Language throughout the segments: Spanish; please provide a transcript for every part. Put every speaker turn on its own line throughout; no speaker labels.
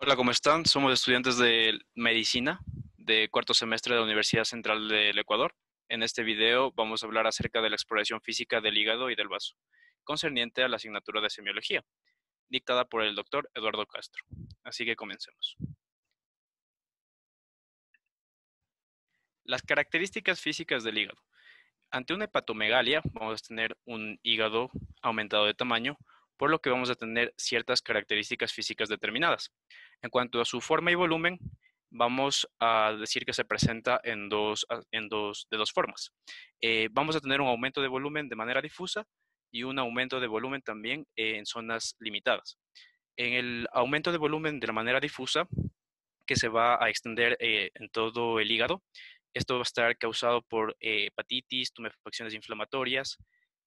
Hola, ¿cómo están? Somos estudiantes de medicina de cuarto semestre de la Universidad Central del Ecuador. En este video vamos a hablar acerca de la exploración física del hígado y del vaso, concerniente a la asignatura de semiología, dictada por el doctor Eduardo Castro. Así que comencemos. Las características físicas del hígado. Ante una hepatomegalia vamos a tener un hígado aumentado de tamaño, por lo que vamos a tener ciertas características físicas determinadas. En cuanto a su forma y volumen, vamos a decir que se presenta de dos formas. Vamos a tener un aumento de volumen de manera difusa y un aumento de volumen también en zonas limitadas. En el aumento de volumen de la manera difusa, que se va a extender en todo el hígado. Esto va a estar causado por hepatitis, tumefacciones inflamatorias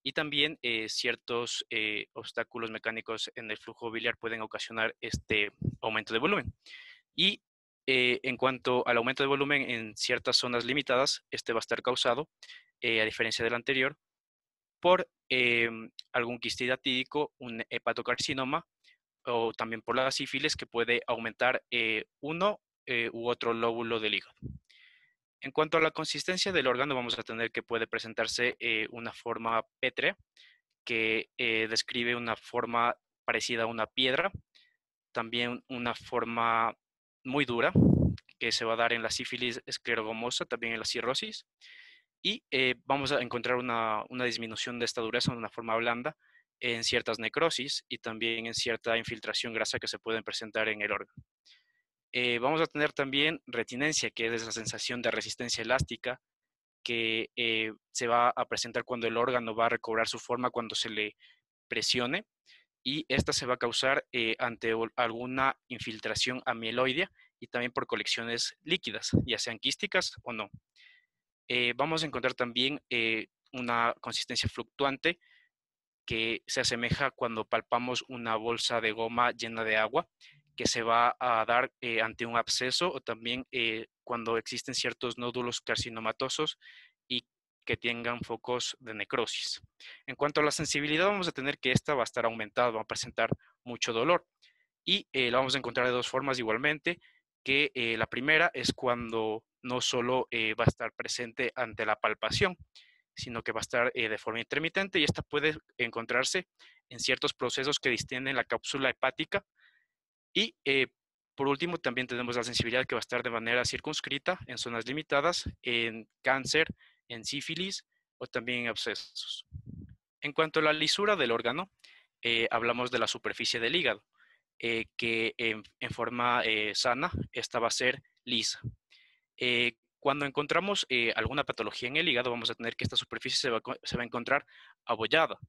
y también ciertos obstáculos mecánicos en el flujo biliar pueden ocasionar este aumento de volumen. Y en cuanto al aumento de volumen en ciertas zonas limitadas, este va a estar causado, a diferencia del anterior, por algún quiste hidatídico, un hepatocarcinoma o también por la sífilis que puede aumentar uno u otro lóbulo del hígado. En cuanto a la consistencia del órgano, vamos a tener que puede presentarse una forma pétrea que describe una forma parecida a una piedra, también una forma muy dura que se va a dar en la sífilis esclerogomosa, también en la cirrosis, y vamos a encontrar una disminución de esta dureza en una forma blanda en ciertas necrosis y también en cierta infiltración grasa que se pueden presentar en el órgano. Vamos a tener también retinencia, que es esa sensación de resistencia elástica que se va a presentar cuando el órgano va a recobrar su forma cuando se le presione, y esta se va a causar ante alguna infiltración amiloidea y también por colecciones líquidas, ya sean quísticas o no. Vamos a encontrar también una consistencia fluctuante que se asemeja cuando palpamos una bolsa de goma llena de agua, que se va a dar ante un absceso o también cuando existen ciertos nódulos carcinomatosos y que tengan focos de necrosis. En cuanto a la sensibilidad, vamos a tener que esta va a estar aumentada, va a presentar mucho dolor y la vamos a encontrar de dos formas igualmente, que la primera es cuando no solo va a estar presente ante la palpación, sino que va a estar de forma intermitente y esta puede encontrarse en ciertos procesos que distienden la cápsula hepática y por último también tenemos la sensibilidad que va a estar de manera circunscrita en zonas limitadas, en cáncer, en sífilis o también en abscesos. En cuanto a la lisura del órgano, hablamos de la superficie del hígado, que en forma sana, esta va a ser lisa. Cuando encontramos alguna patología en el hígado, vamos a tener que esta superficie se va a encontrar abollada.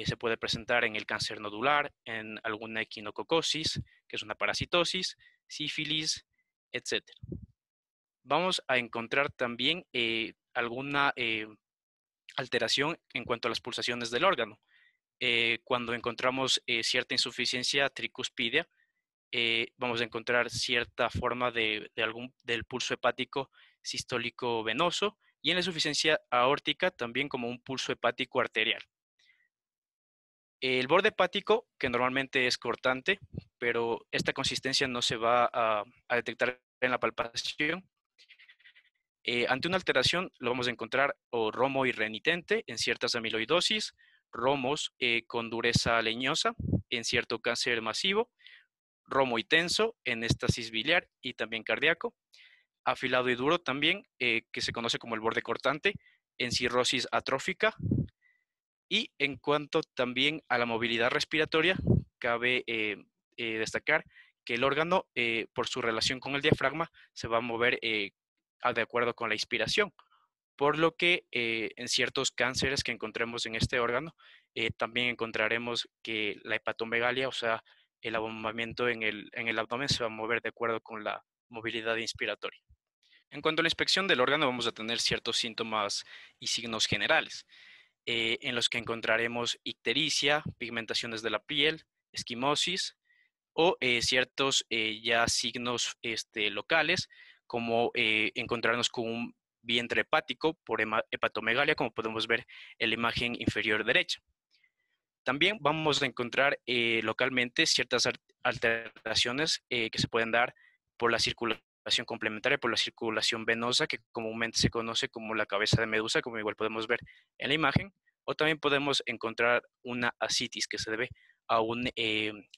Se puede presentar en el cáncer nodular, en alguna equinococosis, que es una parasitosis, sífilis, etcétera. Vamos a encontrar también alguna alteración en cuanto a las pulsaciones del órgano. Cuando encontramos cierta insuficiencia tricuspidea, vamos a encontrar cierta forma del pulso hepático sistólico venoso y en la insuficiencia aórtica también como un pulso hepático arterial. El borde hepático, que normalmente es cortante, pero esta consistencia no se va a detectar en la palpación. Ante una alteración lo vamos a encontrar o romo irrenitente en ciertas amiloidosis, romos con dureza leñosa en cierto cáncer masivo, romo y tenso en estasis biliar y también cardíaco, afilado y duro también, que se conoce como el borde cortante, en cirrosis atrófica. Y en cuanto también a la movilidad respiratoria, cabe destacar que el órgano, por su relación con el diafragma, se va a mover de acuerdo con la inspiración, por lo que en ciertos cánceres que encontremos en este órgano, también encontraremos que la hepatomegalia, o sea, el abombamiento en el abdomen se va a mover de acuerdo con la movilidad inspiratoria. En cuanto a la inspección del órgano, vamos a tener ciertos síntomas y signos generales, en los que encontraremos ictericia, pigmentaciones de la piel, esquimosis o ciertos ya signos locales, como encontrarnos con un vientre hepático por hepatomegalia, como podemos ver en la imagen inferior derecha. También vamos a encontrar localmente ciertas alteraciones que se pueden dar por la circulación complementaria, por la circulación venosa, que comúnmente se conoce como la cabeza de medusa, como igual podemos ver en la imagen, o también podemos encontrar una ascitis que se debe a una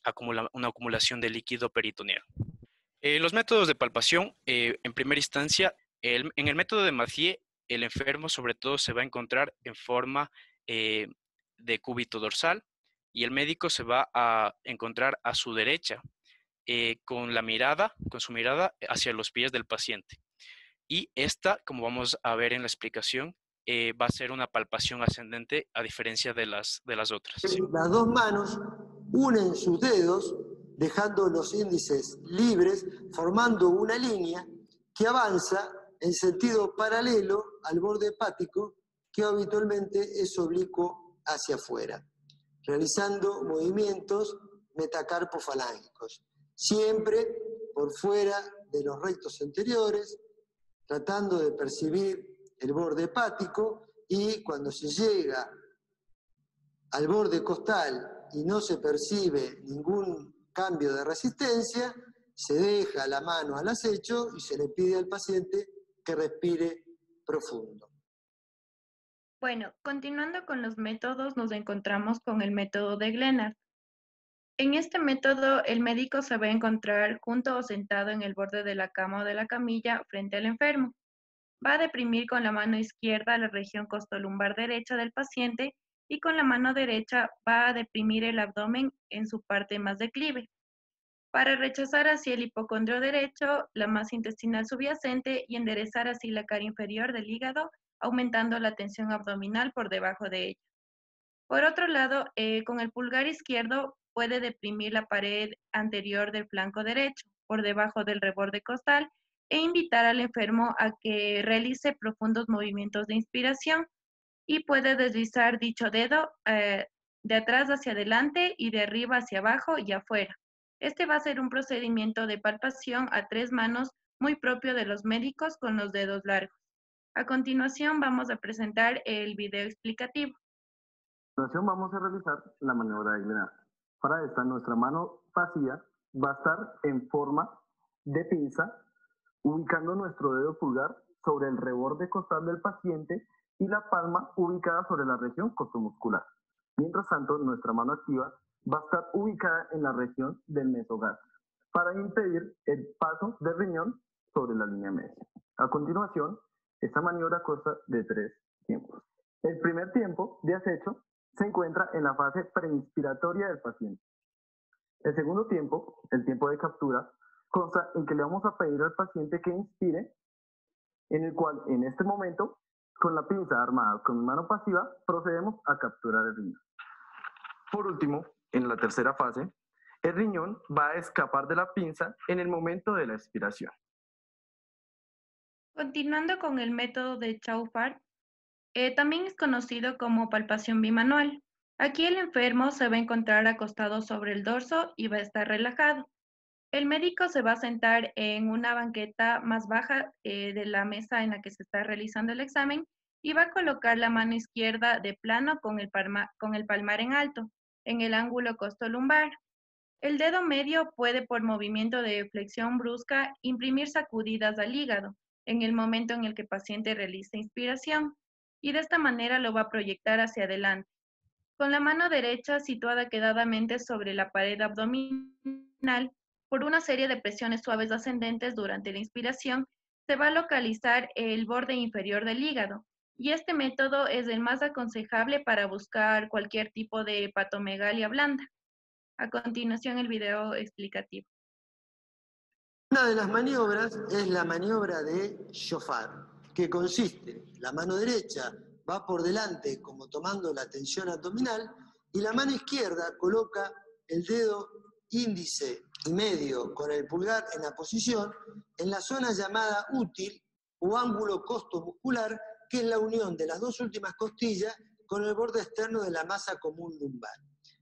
acumulación de líquido peritoneal. Los métodos de palpación, en primera instancia, en el método de Mathieu, el enfermo sobre todo se va a encontrar en forma eh, de cúbito dorsal y el médico se va a encontrar a su derecha con su mirada hacia los pies del paciente. Y esta, como vamos a ver en la explicación, va a ser una palpación ascendente a diferencia de las otras.
Las dos manos unen sus dedos, dejando los índices libres, formando una línea que avanza en sentido paralelo al borde hepático, que habitualmente es oblicuo hacia afuera, realizando movimientos metacarpofalángicos, siempre por fuera de los rectos anteriores, tratando de percibir el borde hepático, y cuando se llega al borde costal y no se percibe ningún cambio de resistencia, se deja la mano al acecho y se le pide al paciente que respire profundo.
Bueno, continuando con los métodos, nos encontramos con el método de Glenard. En este método, el médico se va a encontrar junto o sentado en el borde de la cama o de la camilla frente al enfermo. Va a deprimir con la mano izquierda la región costolumbar derecha del paciente y con la mano derecha va a deprimir el abdomen en su parte más declive, para rechazar así el hipocondrio derecho, la masa intestinal subyacente y enderezar así la cara inferior del hígado, aumentando la tensión abdominal por debajo de ella. Por otro lado, con el pulgar izquierdo puede deprimir la pared anterior del flanco derecho, por debajo del reborde costal, e invitar al enfermo a que realice profundos movimientos de inspiración y puede deslizar dicho dedo de atrás hacia adelante y de arriba hacia abajo y afuera. Este va a ser un procedimiento de palpación a 3 manos muy propio de los médicos con los dedos largos. A continuación vamos a presentar el video explicativo.
A continuación vamos a realizar la maniobra de Glenard. Para esta, nuestra mano vacía va a estar en forma de pinza, ubicando nuestro dedo pulgar sobre el reborde costal del paciente y la palma ubicada sobre la región costomuscular. Mientras tanto, nuestra mano activa va a estar ubicada en la región del mesogástrico para impedir el paso del riñón sobre la línea media. A continuación, esta maniobra consta de 3 tiempos. El primer tiempo de acecho se encuentra en la fase preinspiratoria del paciente. El segundo tiempo, el tiempo de captura, consta en que le vamos a pedir al paciente que inspire, en el cual en este momento, con la pinza armada con mano pasiva, procedemos a capturar el riñón. Por último, en la tercera fase, el riñón va a escapar de la pinza en el momento de la expiración.
Continuando con el método de Chaufart, también es conocido como palpación bimanual. Aquí el enfermo se va a encontrar acostado sobre el dorso y va a estar relajado. El médico se va a sentar en una banqueta más baja de la mesa en la que se está realizando el examen y va a colocar la mano izquierda de plano con el palmar en alto, en el ángulo costolumbar. El dedo medio puede, por movimiento de flexión brusca, imprimir sacudidas al hígado en el momento en el que el paciente realiza inspiración, y de esta manera lo va a proyectar hacia adelante. Con la mano derecha situada quedadamente sobre la pared abdominal, por una serie de presiones suaves ascendentes durante la inspiración, se va a localizar el borde inferior del hígado, y este método es el más aconsejable para buscar cualquier tipo de hepatomegalia blanda. A continuación, el video explicativo.
Una de las maniobras es la maniobra de Chaufart, que consiste, la mano derecha va por delante como tomando la tensión abdominal y la mano izquierda coloca el dedo índice y medio con el pulgar en la posición en la zona llamada útil o ángulo costomuscular, que es la unión de las dos últimas costillas con el borde externo de la masa común lumbar.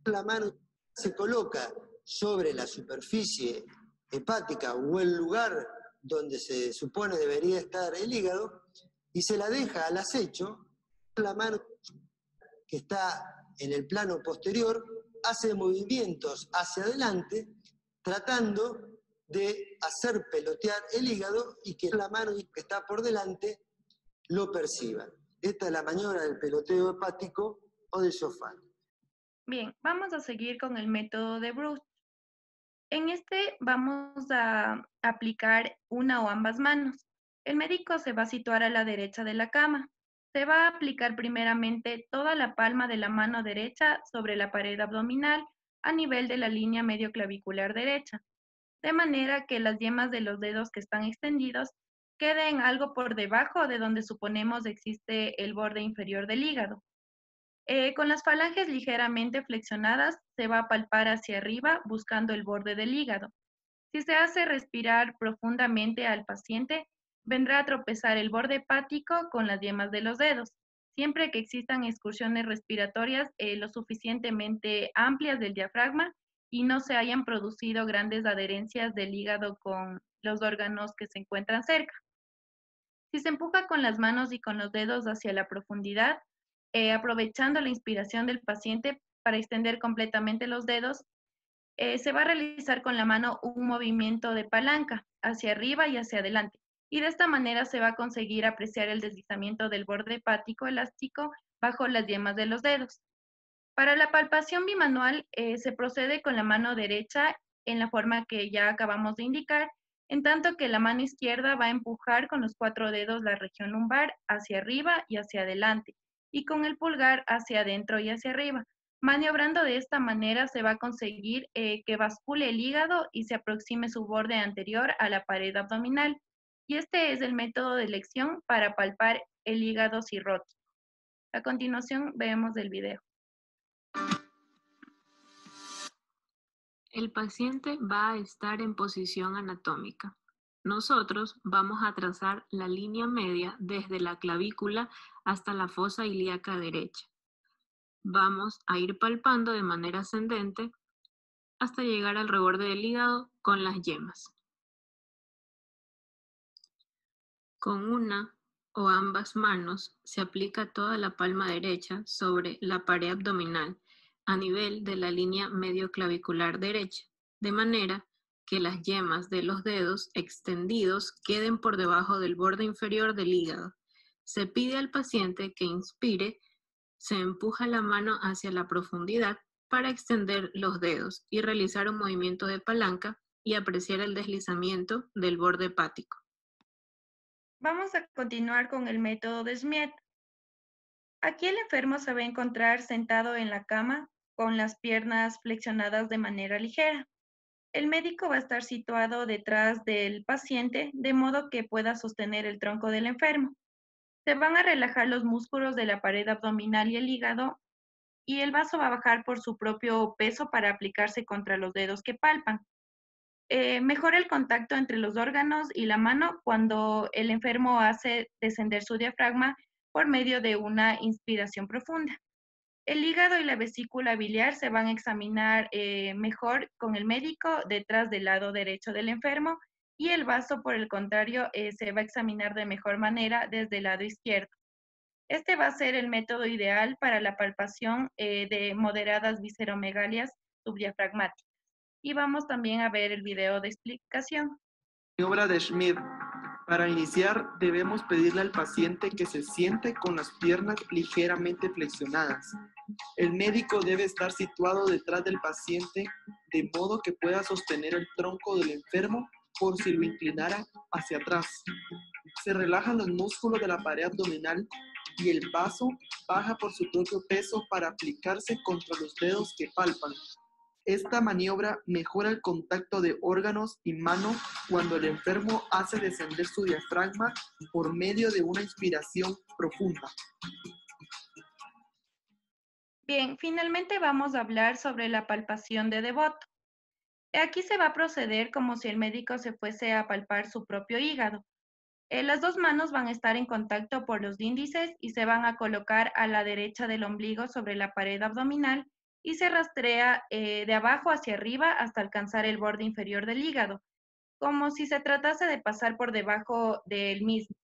La mano se coloca sobre la superficie hepática o el lugar donde se supone debería estar el hígado y se la deja al acecho, la mano que está en el plano posterior, hace movimientos hacia adelante, tratando de hacer pelotear el hígado y que la mano que está por delante lo perciba. Esta es la maniobra del peloteo hepático o del sofá.
Bien, vamos a seguir con el método de Bruce. En este vamos a aplicar una o ambas manos. El médico se va a situar a la derecha de la cama. Se va a aplicar primeramente toda la palma de la mano derecha sobre la pared abdominal a nivel de la línea medio clavicular derecha, de manera que las yemas de los dedos que están extendidos queden algo por debajo de donde suponemos existe el borde inferior del hígado. Con las falanges ligeramente flexionadas, se va a palpar hacia arriba buscando el borde del hígado. Si se hace respirar profundamente al paciente, vendrá a tropezar el borde hepático con las yemas de los dedos, siempre que existan excursiones respiratorias lo suficientemente amplias del diafragma y no se hayan producido grandes adherencias del hígado con los órganos que se encuentran cerca. Si se empuja con las manos y con los dedos hacia la profundidad, aprovechando la inspiración del paciente para extender completamente los dedos, se va a realizar con la mano un movimiento de palanca hacia arriba y hacia adelante. Y de esta manera se va a conseguir apreciar el deslizamiento del borde hepático elástico bajo las yemas de los dedos. Para la palpación bimanual se procede con la mano derecha en la forma que ya acabamos de indicar, en tanto que la mano izquierda va a empujar con los 4 dedos la región lumbar hacia arriba y hacia adelante, y con el pulgar hacia adentro y hacia arriba. Maniobrando de esta manera se va a conseguir que bascule el hígado y se aproxime su borde anterior a la pared abdominal. Y este es el método de elección para palpar el hígado cirrótico. A continuación vemos el video.
El paciente va a estar en posición anatómica. Nosotros vamos a trazar la línea media desde la clavícula hasta la fosa ilíaca derecha. Vamos a ir palpando de manera ascendente hasta llegar al reborde del hígado con las yemas. Con una o ambas manos se aplica toda la palma derecha sobre la pared abdominal a nivel de la línea medio clavicular derecha, de manera que las yemas de los dedos extendidos queden por debajo del borde inferior del hígado. Se pide al paciente que inspire, se empuja la mano hacia la profundidad para extender los dedos y realizar un movimiento de palanca y apreciar el deslizamiento del borde hepático.
Vamos a continuar con el método de Smith. Aquí el enfermo se va a encontrar sentado en la cama con las piernas flexionadas de manera ligera. El médico va a estar situado detrás del paciente de modo que pueda sostener el tronco del enfermo. Se van a relajar los músculos de la pared abdominal y el hígado y el vaso va a bajar por su propio peso para aplicarse contra los dedos que palpan. Mejora el contacto entre los órganos y la mano cuando el enfermo hace descender su diafragma por medio de una inspiración profunda. El hígado y la vesícula biliar se van a examinar mejor con el médico detrás del lado derecho del enfermo y el vaso, por el contrario, se va a examinar de mejor manera desde el lado izquierdo. Este va a ser el método ideal para la palpación de moderadas visceromegalias subdiafragmáticas. Y vamos también a ver el video de explicación.
Maniobra de Schmidt. Para iniciar, debemos pedirle al paciente que se siente con las piernas ligeramente flexionadas. El médico debe estar situado detrás del paciente de modo que pueda sostener el tronco del enfermo por si lo inclinara hacia atrás. Se relajan los músculos de la pared abdominal y el vaso baja por su propio peso para aplicarse contra los dedos que palpan. Esta maniobra mejora el contacto de órganos y mano cuando el enfermo hace descender su diafragma por medio de una inspiración profunda.
Bien, finalmente vamos a hablar sobre la palpación de Devoto. Aquí se va a proceder como si el médico se fuese a palpar su propio hígado. Las dos manos van a estar en contacto por los índices y se van a colocar a la derecha del ombligo sobre la pared abdominal y se rastrea de abajo hacia arriba hasta alcanzar el borde inferior del hígado, como si se tratase de pasar por debajo del mismo.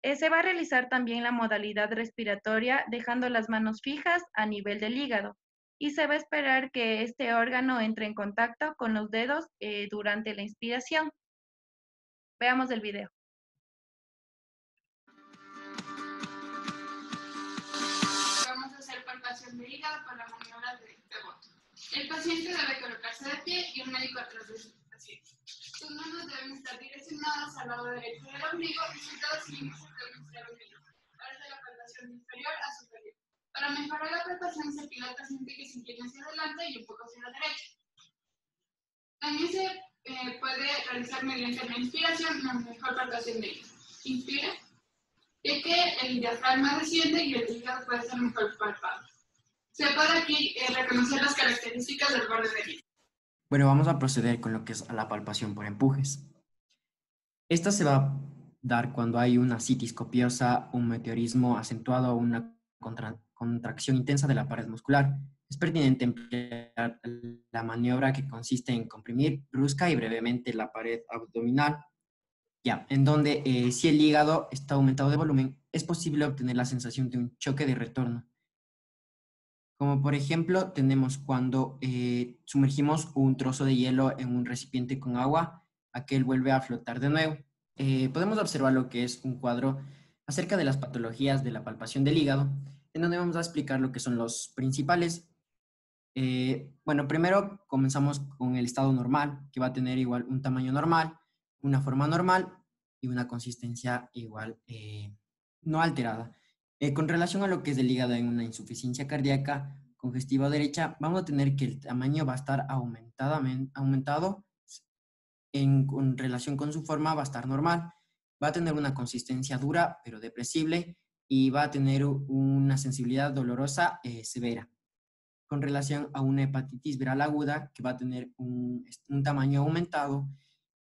Se va a realizar también la modalidad respiratoria dejando las manos fijas a nivel del hígado y se va a esperar que este órgano entre en contacto con los dedos durante la inspiración. Veamos el video.
Vamos a hacer palpación de hígado con la maniobra de Devoto. El paciente debe colocarse de pie y un médico atrás de su paciente. Sus manos deben estar direccionadas al lado derecho del ombligo y sus dedos índices deben estar unidos. Ahora de la palpación de inferior a superior. Para mejorar la palpación se pide al paciente que se incline hacia adelante y un poco hacia la derecha. También se puede realizar mediante la inspiración una mejor palpación de hígado. Inspira, ya que el diafragma desciende y el hígado puede ser mejor palpado. Se puede aquí reconocer las características del borde del hígado.
Bueno, vamos a proceder con lo que es la palpación por empujes. Esta se va a dar cuando hay una citis copiosa, un meteorismo acentuado o una contracción intensa de la pared muscular. Es pertinente emplear la maniobra que consiste en comprimir brusca y brevemente la pared abdominal, en donde si el hígado está aumentado de volumen, es posible obtener la sensación de un choque de retorno. Como por ejemplo, tenemos cuando sumergimos un trozo de hielo en un recipiente con agua, aquel vuelve a flotar de nuevo. Podemos observar lo que es un cuadro acerca de las patologías de la palpación del hígado, en donde vamos a explicar lo que son los principales. Bueno, primero comenzamos con el estado normal, que va a tener igual un tamaño normal, una forma normal y una consistencia igual no alterada. Con relación a lo que es el hígado en una insuficiencia cardíaca congestiva derecha, vamos a tener que el tamaño va a estar aumentado con relación con su forma, va a estar normal. Va a tener una consistencia dura, pero depresible, y va a tener una sensibilidad dolorosa severa. Con relación a una hepatitis viral aguda, que va a tener un tamaño aumentado,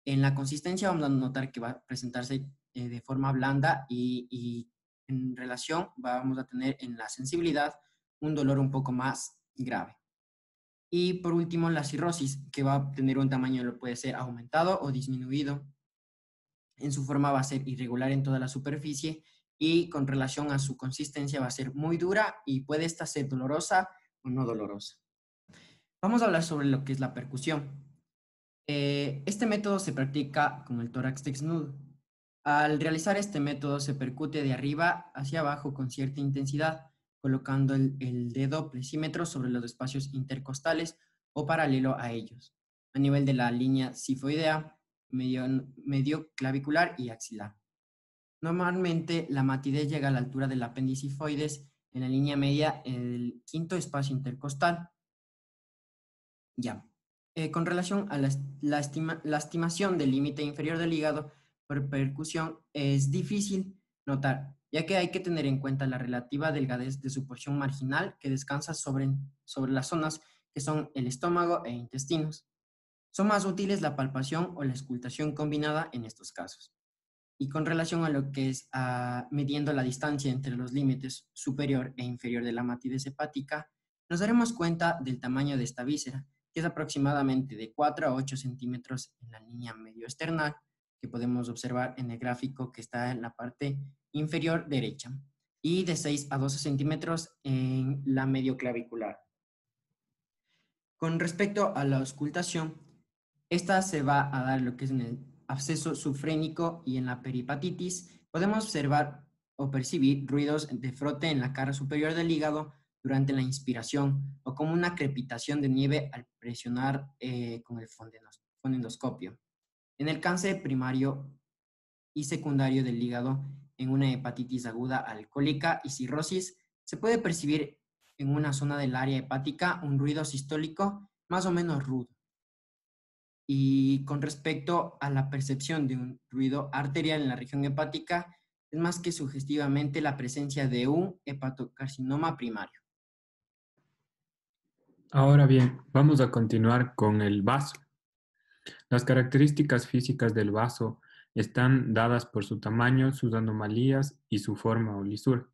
en la consistencia vamos a notar que va a presentarse de forma blanda y en relación vamos a tener en la sensibilidad un dolor un poco más grave. Y por último, la cirrosis, que va a tener un tamaño, puede ser aumentado o disminuido. En su forma va a ser irregular en toda la superficie y con relación a su consistencia va a ser muy dura y puede esta ser dolorosa o no dolorosa. Vamos a hablar sobre lo que es la percusión. Este método se practica con el tórax desnudo. Al realizar este método se percute de arriba hacia abajo con cierta intensidad, colocando el dedo plexímetro sobre los espacios intercostales o paralelo a ellos, a nivel de la línea sifoidea, medio clavicular y axilar. Normalmente la matidez llega a la altura del apéndice sifoides en la línea media el quinto espacio intercostal. Con relación a la estimación del límite inferior del hígado por percusión es difícil notar, ya que hay que tener en cuenta la relativa delgadez de su porción marginal que descansa sobre las zonas que son el estómago e intestinos. Son más útiles la palpación o la auscultación combinada en estos casos. Y con relación a lo que es midiendo la distancia entre los límites superior e inferior de la matidez hepática, nos daremos cuenta del tamaño de esta víscera, que es aproximadamente de 4 a 8 centímetros en la línea medio external, que podemos observar en el gráfico que está en la parte inferior derecha, y de 6 a 12 centímetros en la medio clavicular. Con respecto a la auscultación, esta se va a dar lo que es en el absceso subfrénico y en la peripatitis. Podemos observar o percibir ruidos de frote en la cara superior del hígado durante la inspiración o como una crepitación de nieve al presionar con el fonendoscopio. En el cáncer primario y secundario del hígado, en una hepatitis aguda alcohólica y cirrosis, se puede percibir en una zona del área hepática un ruido sistólico más o menos rudo. Y con respecto a la percepción de un ruido arterial en la región hepática, es más que sugestivamente la presencia de un hepatocarcinoma primario.
Ahora bien, vamos a continuar con el vaso. Las características físicas del vaso están dadas por su tamaño, sus anomalías y su forma o lisura.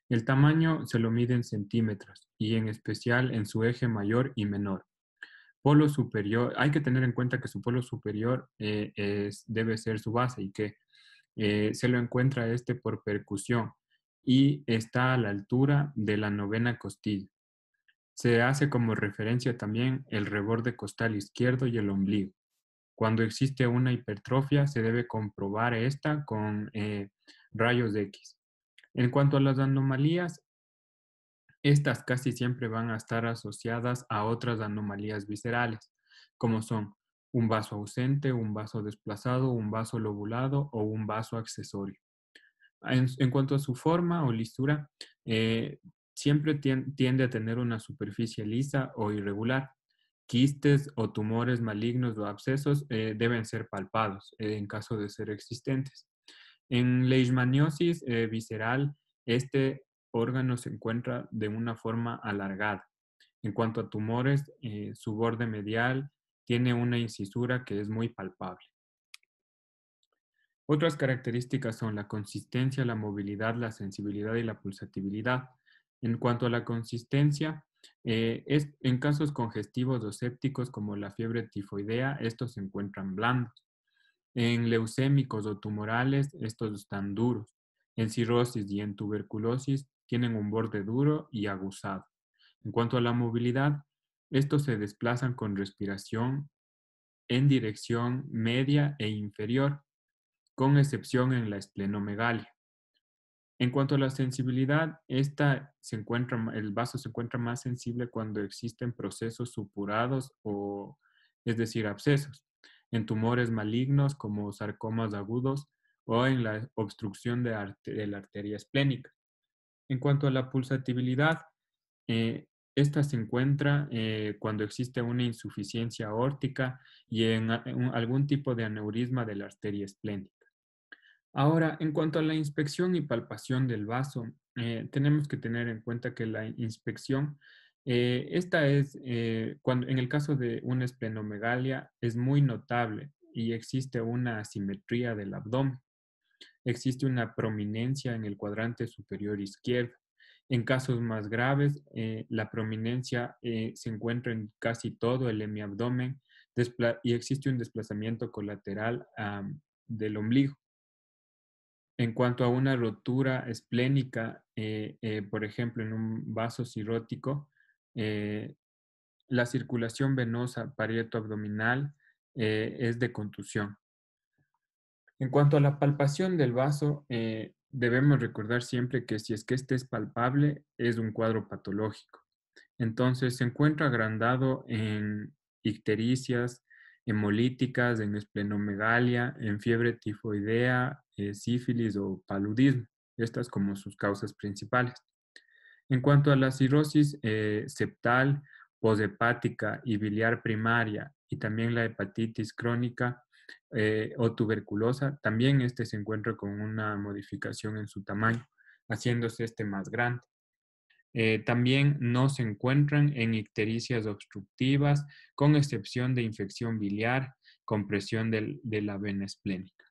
El tamaño se lo mide en centímetros y en especial en su eje mayor y menor. Polo superior, hay que tener en cuenta que su polo superior debe ser su base y que Se lo encuentra por percusión y está a la altura de la novena costilla. Se hace como referencia también el reborde costal izquierdo y el ombligo. Cuando existe una hipertrofia, se debe comprobar esta con rayos X. En cuanto a las anomalías, estas casi siempre van a estar asociadas a otras anomalías viscerales, como son un vaso ausente, un vaso desplazado, un vaso lobulado o un vaso accesorio. En cuanto a su forma o lisura, siempre tiende a tener una superficie lisa o irregular. Quistes o tumores malignos o abscesos deben ser palpados en caso de ser existentes. En leishmaniosis visceral, este órgano se encuentra de una forma alargada. En cuanto a tumores, su borde medial tiene una incisura que es muy palpable. Otras características son la consistencia, la movilidad, la sensibilidad y la pulsatividad. En cuanto a la consistencia, en casos congestivos o sépticos como la fiebre tifoidea, estos se encuentran blandos. En leucémicos o tumorales, estos están duros. En cirrosis y en tuberculosis, tienen un borde duro y aguzado. En cuanto a la movilidad, estos se desplazan con respiración en dirección media e inferior, con excepción en la esplenomegalia. En cuanto a la sensibilidad, el vaso se encuentra más sensible cuando existen procesos supurados es decir, abscesos, en tumores malignos como sarcomas agudos o en la obstrucción de la arteria esplénica. En cuanto a la pulsatividad, esta se encuentra cuando existe una insuficiencia aórtica y en algún tipo de aneurisma de la arteria esplénica. Ahora, en cuanto a la inspección y palpación del vaso, tenemos que tener en cuenta que la inspección, esta es, en el caso de una esplenomegalia, es muy notable y existe una asimetría del abdomen. Existe una prominencia en el cuadrante superior izquierdo. En casos más graves, la prominencia se encuentra en casi todo el hemiabdomen y existe un desplazamiento colateral del ombligo. En cuanto a una rotura esplénica, por ejemplo, en un vaso cirrótico, la circulación venosa parieto-abdominal es de contusión. En cuanto a la palpación del vaso, debemos recordar siempre que si es que este es palpable, es un cuadro patológico. Entonces, se encuentra agrandado en ictericias, hemolíticas, en esplenomegalia, en fiebre tifoidea, sífilis o paludismo. Estas como sus causas principales. En cuanto a la cirrosis septal, poshepática y biliar primaria y también la hepatitis crónica o tuberculosa, también se encuentra con una modificación en su tamaño, haciéndose más grande. También no se encuentran en ictericias obstructivas, con excepción de infección biliar, compresión de la vena esplénica.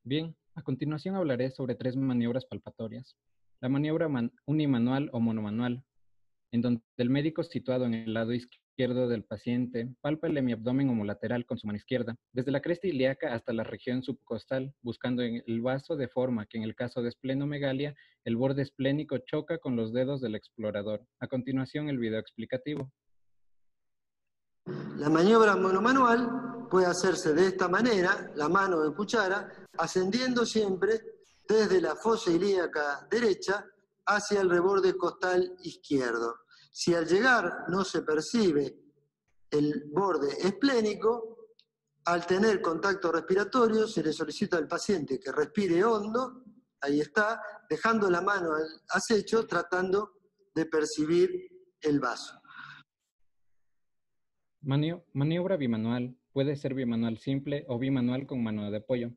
Bien, a continuación hablaré sobre 3 maniobras palpatorias. La maniobra unimanual o monomanual, en donde el médico situado en el lado izquierdo del paciente palpa el hemiabdomen homolateral con su mano izquierda, desde la cresta ilíaca hasta la región subcostal, buscando en el vaso de forma que en el caso de esplenomegalia, el borde esplénico choca con los dedos del explorador. A continuación, el video explicativo.
La maniobra monomanual puede hacerse de esta manera, la mano de cuchara, ascendiendo siempre desde la fosa ilíaca derecha hacia el reborde costal izquierdo. Si al llegar no se percibe el borde esplénico, al tener contacto respiratorio se le solicita al paciente que respire hondo, ahí está, dejando la mano al acecho, tratando de percibir el vaso.
Maniobra bimanual. Puede ser bimanual simple o bimanual con mano de apoyo.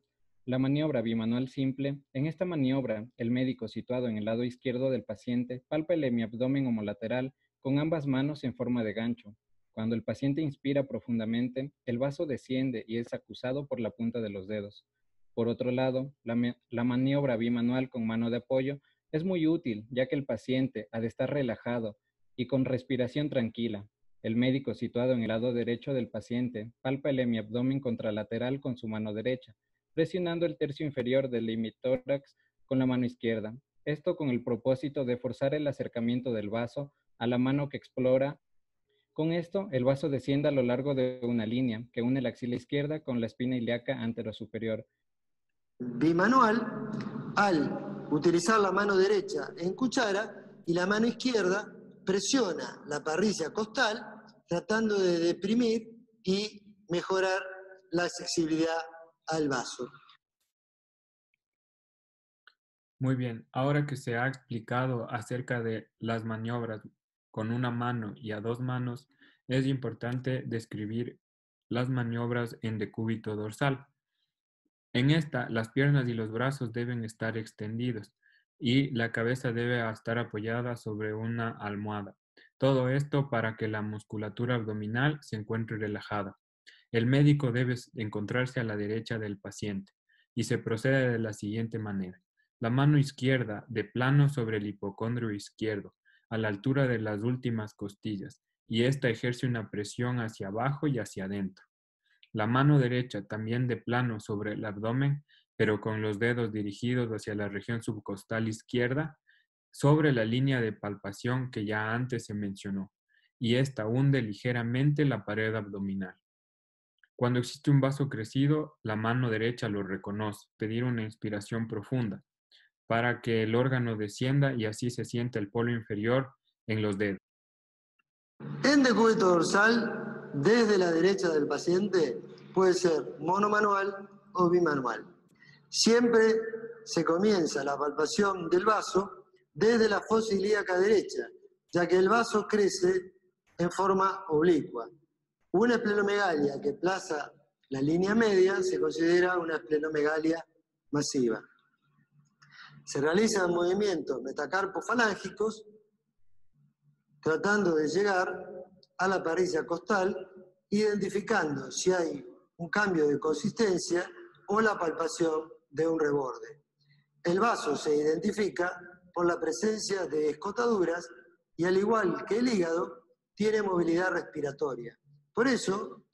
La maniobra bimanual simple. En esta maniobra, el médico situado en el lado izquierdo del paciente palpa el hemiabdomen homolateral con ambas manos en forma de gancho. Cuando el paciente inspira profundamente, el vaso desciende y es acusado por la punta de los dedos. Por otro lado, la maniobra bimanual con mano de apoyo es muy útil, ya que el paciente ha de estar relajado y con respiración tranquila. El médico, situado en el lado derecho del paciente, palpa el hemiabdomen contralateral con su mano derecha, presionando el tercio inferior del hemitórax con la mano izquierda. Esto con el propósito de forzar el acercamiento del vaso a la mano que explora. Con esto, el vaso desciende a lo largo de una línea que une la axila izquierda con la espina ilíaca anterosuperior.
Bimanual, al utilizar la mano derecha en cuchara y la mano izquierda presiona la parrilla costal tratando de deprimir y mejorar la accesibilidad al vaso.
Muy bien, ahora que se ha explicado acerca de las maniobras con una mano y a dos manos, es importante describir las maniobras en decúbito dorsal. En esta, las piernas y los brazos deben estar extendidos y la cabeza debe estar apoyada sobre una almohada. Todo esto para que la musculatura abdominal se encuentre relajada. El médico debe encontrarse a la derecha del paciente y se procede de la siguiente manera. La mano izquierda de plano sobre el hipocondrio izquierdo, a la altura de las últimas costillas, y esta ejerce una presión hacia abajo y hacia adentro. La mano derecha también de plano sobre el abdomen, pero con los dedos dirigidos hacia la región subcostal izquierda, sobre la línea de palpación que ya antes se mencionó, y esta hunde ligeramente la pared abdominal. Cuando existe un vaso crecido, la mano derecha lo reconoce, pedir una inspiración profunda, para que el órgano descienda y así se sienta el polo inferior en los dedos.
En decúbito dorsal, desde la derecha del paciente, puede ser monomanual o bimanual. Siempre se comienza la palpación del vaso desde la fosa ilíaca derecha, ya que el vaso crece en forma oblicua. Una esplenomegalia que plaza la línea media se considera una esplenomegalia masiva. Se realizan movimientos metacarpofalángicos tratando de llegar a la parrilla costal, identificando si hay un cambio de consistencia o la palpación de un reborde. El vaso se identifica por la presencia de escotaduras y, al igual que el hígado, tiene movilidad respiratoria. Por eso,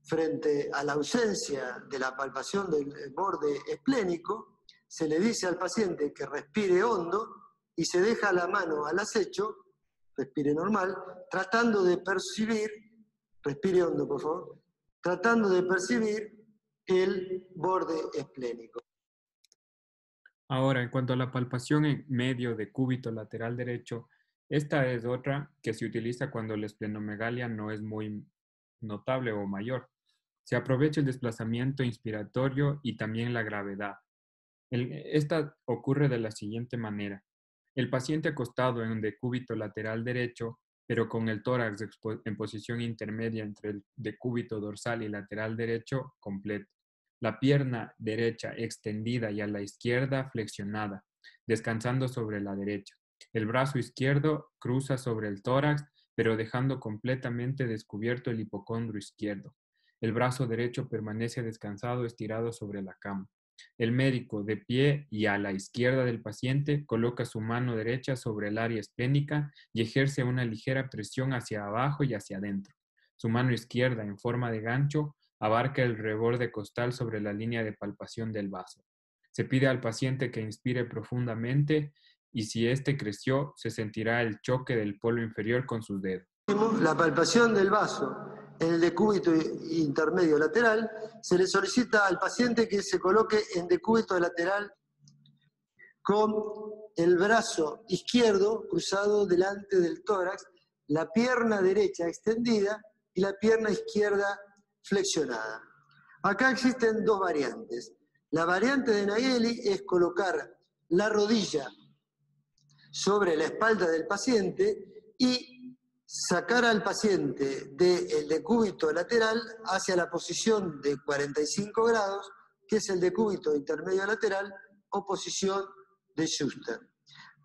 frente a la ausencia de la palpación del borde esplénico, se le dice al paciente que respire hondo y se deja la mano al acecho, respire normal, tratando de percibir, respire hondo por favor, tratando de percibir el borde esplénico.
Ahora, en cuanto a la palpación en medio de cúbito lateral derecho, esta es otra que se utiliza cuando la esplenomegalia no es muy notable o mayor. Se aprovecha el desplazamiento inspiratorio y también la gravedad. Esta ocurre de la siguiente manera. El paciente acostado en decúbito lateral derecho, pero con el tórax en posición intermedia entre el decúbito dorsal y lateral derecho completo. La pierna derecha extendida y a la izquierda flexionada, descansando sobre la derecha. El brazo izquierdo cruza sobre el tórax, pero dejando completamente descubierto el hipocondrio izquierdo. El brazo derecho permanece descansado, estirado sobre la cama. El médico, de pie y a la izquierda del paciente, coloca su mano derecha sobre el área esplénica y ejerce una ligera presión hacia abajo y hacia adentro. Su mano izquierda, en forma de gancho, abarca el reborde costal sobre la línea de palpación del vaso. Se pide al paciente que inspire profundamente y si éste creció, se sentirá el choque del polo inferior con sus dedos.
La palpación del vaso en el decúbito intermedio lateral, se le solicita al paciente que se coloque en decúbito lateral con el brazo izquierdo cruzado delante del tórax, la pierna derecha extendida y la pierna izquierda flexionada. Acá existen dos variantes. La variante de Naegeli es colocar la rodilla sobre la espalda del paciente y sacar al paciente del decúbito lateral hacia la posición de 45 grados, que es el decúbito intermedio lateral, o posición de Schuster.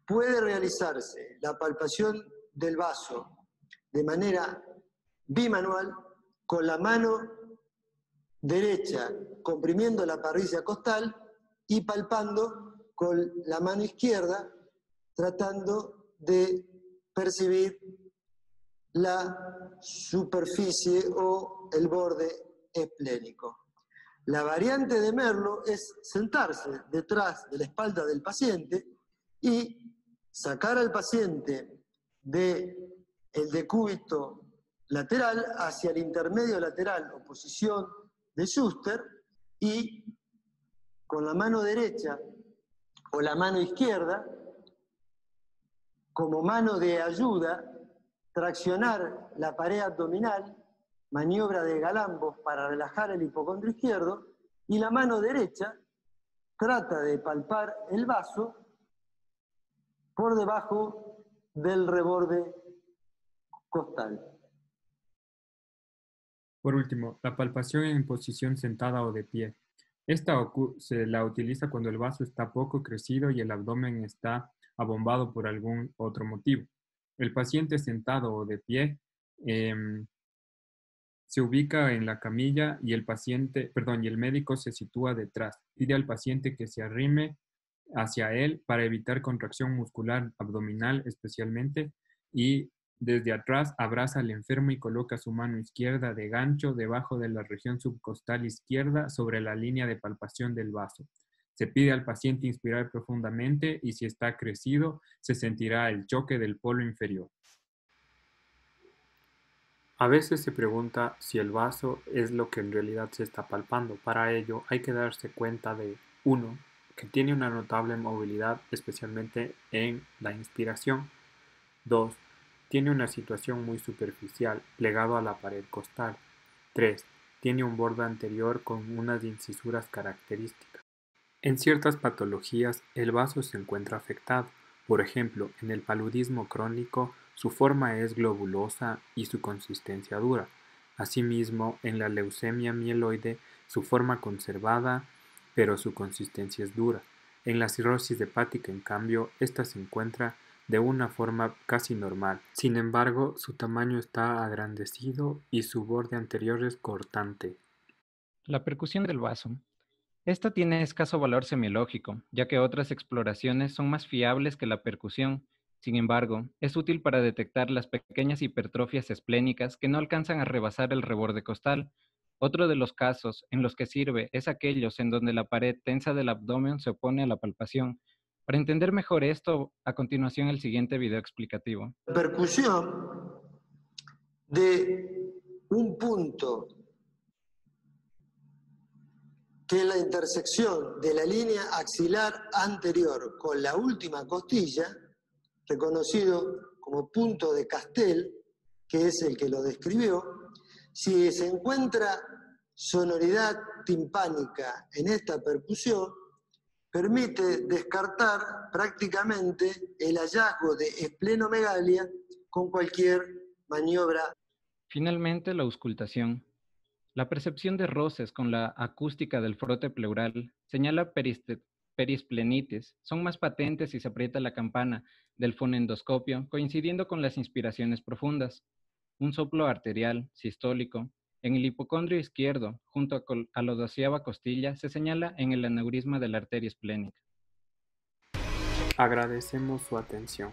Puede realizarse la palpación del vaso de manera bimanual, con la mano derecha comprimiendo la parrilla costal y palpando con la mano izquierda, tratando de percibir la superficie o el borde esplénico. La variante de Merlo es sentarse detrás de la espalda del paciente y sacar al paciente del decúbito lateral hacia el intermedio lateral o posición de Schuster y con la mano derecha o la mano izquierda, como mano de ayuda, traccionar la pared abdominal, maniobra de Galambos para relajar el hipocondrio izquierdo, y la mano derecha trata de palpar el vaso por debajo del reborde costal.
Por último, la palpación en posición sentada o de pie. Esta se la utiliza cuando el vaso está poco crecido y el abdomen está abombado por algún otro motivo. El paciente sentado o de pie se ubica en la camilla y el médico se sitúa detrás. Pide al paciente que se arrime hacia él para evitar contracción muscular abdominal especialmente, y desde atrás abraza al enfermo y coloca su mano izquierda de gancho debajo de la región subcostal izquierda sobre la línea de palpación del vaso. Se pide al paciente inspirar profundamente y si está crecido, se sentirá el choque del polo inferior. A veces se pregunta si el vaso es lo que en realidad se está palpando. Para ello hay que darse cuenta de 1. Que tiene una notable movilidad, especialmente en la inspiración. 2. Tiene una situación muy superficial, plegado a la pared costal. 3. Tiene un borde anterior con unas incisuras características. En ciertas patologías, el vaso se encuentra afectado. Por ejemplo, en el paludismo crónico, su forma es globulosa y su consistencia dura. Asimismo, en la leucemia mieloide, su forma conservada, pero su consistencia es dura. En la cirrosis hepática, en cambio, esta se encuentra de una forma casi normal. Sin embargo, su tamaño está agrandecido y su borde anterior es cortante.
La percusión del vaso. Esta tiene escaso valor semiológico, ya que otras exploraciones son más fiables que la percusión. Sin embargo, es útil para detectar las pequeñas hipertrofias esplénicas que no alcanzan a rebasar el reborde costal. Otro de los casos en los que sirve es aquellos en donde la pared tensa del abdomen se opone a la palpación. Para entender mejor esto, a continuación el siguiente video explicativo.
Percusión de un punto que es la intersección de la línea axilar anterior con la última costilla, reconocido como punto de Castell, que es el que lo describió. Si se encuentra sonoridad timpánica en esta percusión, permite descartar prácticamente el hallazgo de esplenomegalia con cualquier maniobra.
Finalmente, la auscultación. La percepción de roces con la acústica del frote pleural señala perisplenitis. Son más patentes si se aprieta la campana del fonendoscopio, coincidiendo con las inspiraciones profundas. Un soplo arterial, sistólico, en el hipocondrio izquierdo, junto a la 12ª costilla, se señala en el aneurisma de la arteria esplénica.
Agradecemos su atención.